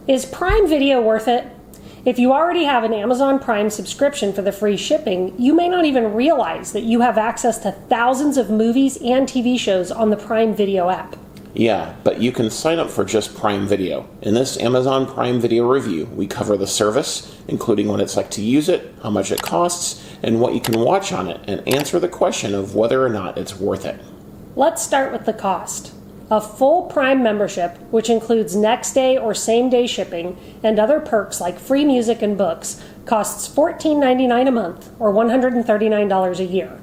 Is Prime Video worth it? If you already have an Amazon Prime subscription for the free shipping, you may not even realize that you have access to thousands of movies and TV shows on the Prime Video app. Yeah, but you can sign up for just Prime Video. In this Amazon Prime Video review, we cover the service, including what it's like to use it, how much it costs, and what you can watch on it, and answer the question of whether or not it's worth it. Let's start with the cost. A full Prime membership, which includes next day or same day shipping and other perks like free music and books, costs $14.99 a month or $139 a year.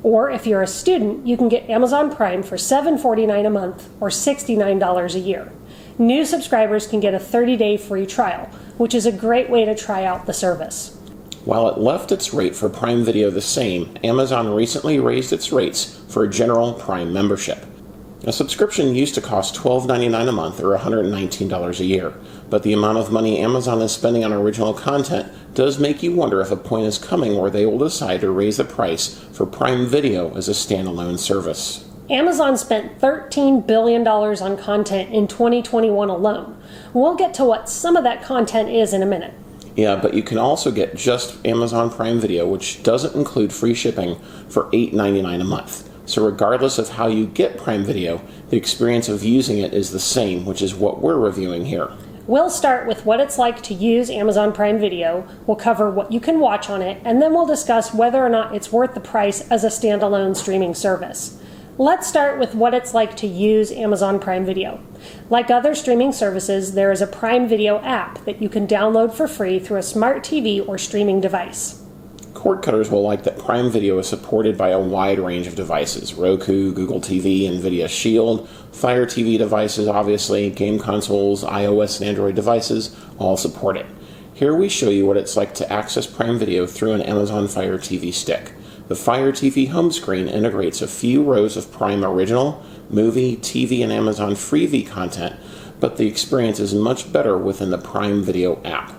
Or if you're a student, you can get Amazon Prime for $7.49 a month or $69 a year. New subscribers can get a 30-day free trial, which is a great way to try out the service. While it left its rate for Prime Video the same, Amazon recently raised its rates for a general Prime membership. A subscription used to cost $12.99 a month or $119 a year, but the amount of money Amazon is spending on original content does make you wonder if a point is coming where they will decide to raise the price for Prime Video as a standalone service. Amazon spent $13 billion on content in 2021 alone. We'll get to what some of that content is in a minute. Yeah, but you can also get just Amazon Prime Video, which doesn't include free shipping, for $8.99 a month. So regardless of how you get Prime Video, the experience of using it is the same, which is what we're reviewing here. We'll start with what it's like to use Amazon Prime Video, we'll cover what you can watch on it, and then we'll discuss whether or not it's worth the price as a standalone streaming service. Let's start with what it's like to use Amazon Prime Video. Like other streaming services, there is a Prime Video app that you can download for free through a smart TV or streaming device. Cord-cutters will like that Prime Video is supported by a wide range of devices: Roku, Google TV, NVIDIA Shield, Fire TV devices, obviously, game consoles, iOS and Android devices, all support it. Here we show you what it's like to access Prime Video through an Amazon Fire TV stick. The Fire TV home screen integrates a few rows of Prime Original, Movie, TV, and Amazon Freevee content, but the experience is much better within the Prime Video app.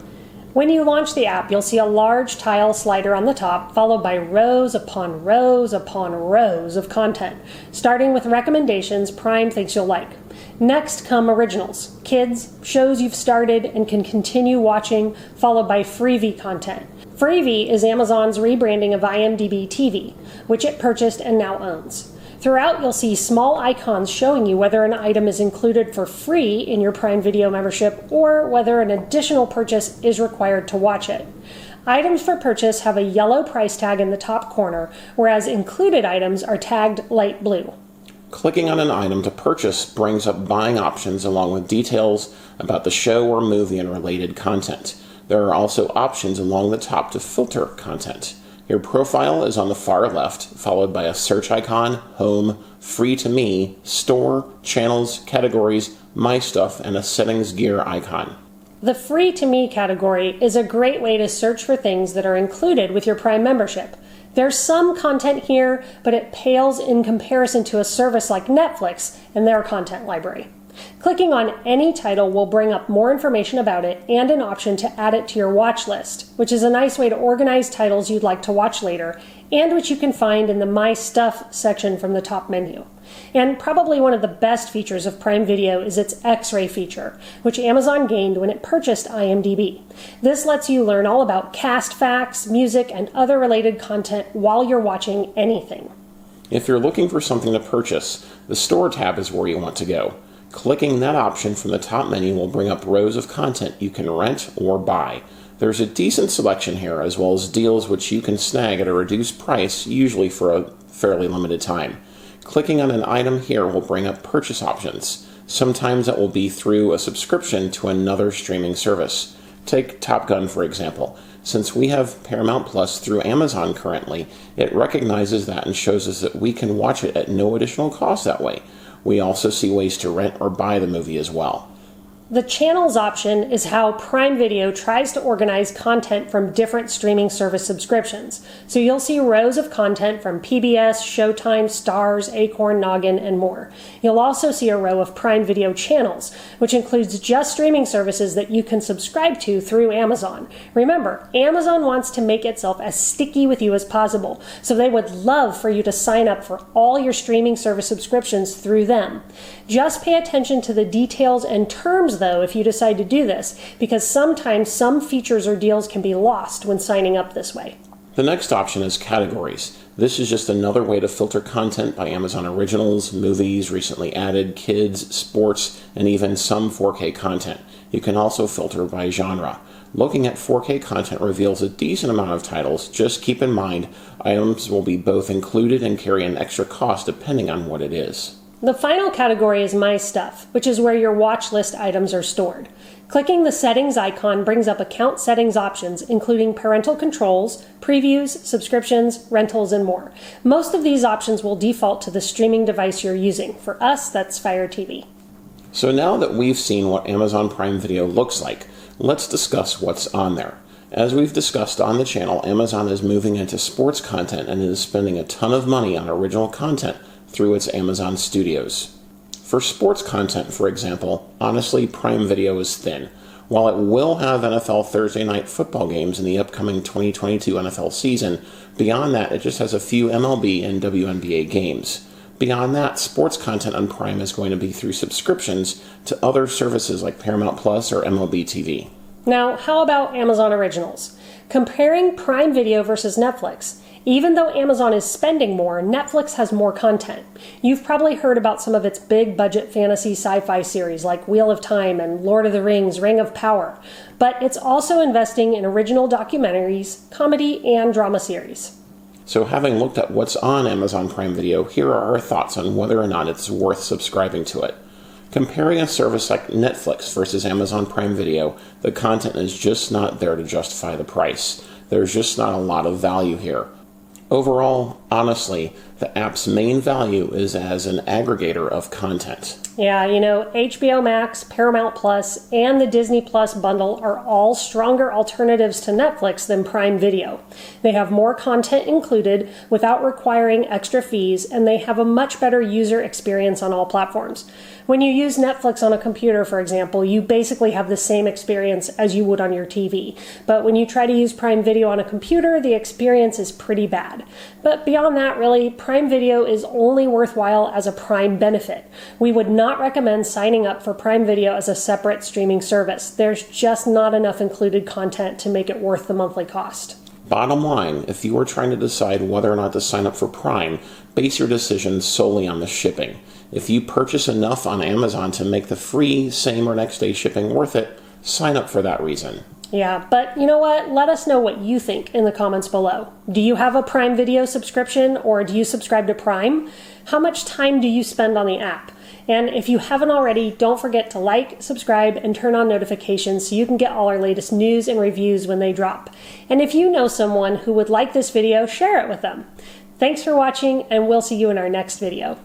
When you launch the app, you'll see a large tile slider on the top, followed by rows upon rows upon rows of content, starting with recommendations Prime thinks you'll like. Next come originals, kids, shows you've started and can continue watching, followed by Freevee content. Freevee is Amazon's rebranding of IMDb TV, which it purchased and now owns. Throughout, you'll see small icons showing you whether an item is included for free in your Prime Video membership or whether an additional purchase is required to watch it. Items for purchase have a yellow price tag in the top corner, whereas included items are tagged light blue. Clicking on an item to purchase brings up buying options along with details about the show or movie and related content. There are also options along the top to filter content. Your profile is on the far left, followed by a search icon, home, free to me, store, channels, categories, my stuff, and a settings gear icon. The free to me category is a great way to search for things that are included with your Prime membership. There's some content here, but it pales in comparison to a service like Netflix and their content library. Clicking on any title will bring up more information about it and an option to add it to your watch list, which is a nice way to organize titles you'd like to watch later, and which you can find in the My Stuff section from the top menu. And probably one of the best features of Prime Video is its X-ray feature, which Amazon gained when it purchased IMDb. This lets you learn all about cast facts, music, and other related content while you're watching anything. If you're looking for something to purchase, the Store tab is where you want to go. Clicking that option from the top menu will bring up rows of content you can rent or buy. There's a decent selection here, as well as deals which you can snag at a reduced price, usually for a fairly limited time. Clicking on an item here will bring up purchase options. Sometimes it will be through a subscription to another streaming service. Take Top Gun, for example. Since we have Paramount Plus through Amazon currently, it recognizes that and shows us that we can watch it at no additional cost that way. We also see ways to rent or buy the movie as well. The channels option is how Prime Video tries to organize content from different streaming service subscriptions. So you'll see rows of content from PBS, Showtime, Starz, Acorn, Noggin, and more. You'll also see a row of Prime Video channels, which includes just streaming services that you can subscribe to through Amazon. Remember, Amazon wants to make itself as sticky with you as possible, so they would love for you to sign up for all your streaming service subscriptions through them. Just pay attention to the details and terms though, if you decide to do this, because sometimes some features or deals can be lost when signing up this way. The next option is categories. This is just another way to filter content by Amazon Originals, movies, recently added, kids, sports, and even some 4K content. You can also filter by genre. Looking at 4K content reveals a decent amount of titles. Just keep in mind, items will be both included and carry an extra cost depending on what it is. The final category is My Stuff, which is where your watch list items are stored. Clicking the settings icon brings up account settings options, including parental controls, previews, subscriptions, rentals, and more. Most of these options will default to the streaming device you're using. For us, that's Fire TV. So now that we've seen what Amazon Prime Video looks like, let's discuss what's on there. As we've discussed on the channel, Amazon is moving into sports content and is spending a ton of money on original content through its Amazon Studios. For sports content, for example, honestly, Prime Video is thin. While it will have NFL Thursday night football games in the upcoming 2022 NFL season, beyond that, it just has a few MLB and WNBA games. Beyond that, sports content on Prime is going to be through subscriptions to other services like Paramount Plus or MLB TV. Now, how about Amazon Originals? Comparing Prime Video versus Netflix, even though Amazon is spending more, Netflix has more content. You've probably heard about some of its big budget fantasy sci-fi series like Wheel of Time and Lord of the Rings, Ring of Power. But it's also investing in original documentaries, comedy, and drama series. So having looked at what's on Amazon Prime Video, here are our thoughts on whether or not it's worth subscribing to it. Comparing a service like Netflix versus Amazon Prime Video, the content is just not there to justify the price. There's just not a lot of value here. Overall, honestly, the app's main value is as an aggregator of content. Yeah, HBO Max, Paramount Plus, and the Disney Plus bundle are all stronger alternatives to Netflix than Prime Video. They have more content included without requiring extra fees, and they have a much better user experience on all platforms. When you use Netflix on a computer, for example, you basically have the same experience as you would on your TV. But when you try to use Prime Video on a computer, the experience is pretty bad. But beyond that, really, Prime Video is only worthwhile as a Prime benefit. We would not recommend signing up for Prime Video as a separate streaming service. There's just not enough included content to make it worth the monthly cost. Bottom line, if you are trying to decide whether or not to sign up for Prime, base your decision solely on the shipping. If you purchase enough on Amazon to make the free same or next day shipping worth it, sign up for that reason. Yeah, but you know what? Let us know what you think in the comments below. Do you have a Prime Video subscription, or do you subscribe to Prime? How much time do you spend on the app? And if you haven't already, don't forget to like, subscribe, and turn on notifications so you can get all our latest news and reviews when they drop. And if you know someone who would like this video, share it with them. Thanks for watching, and we'll see you in our next video.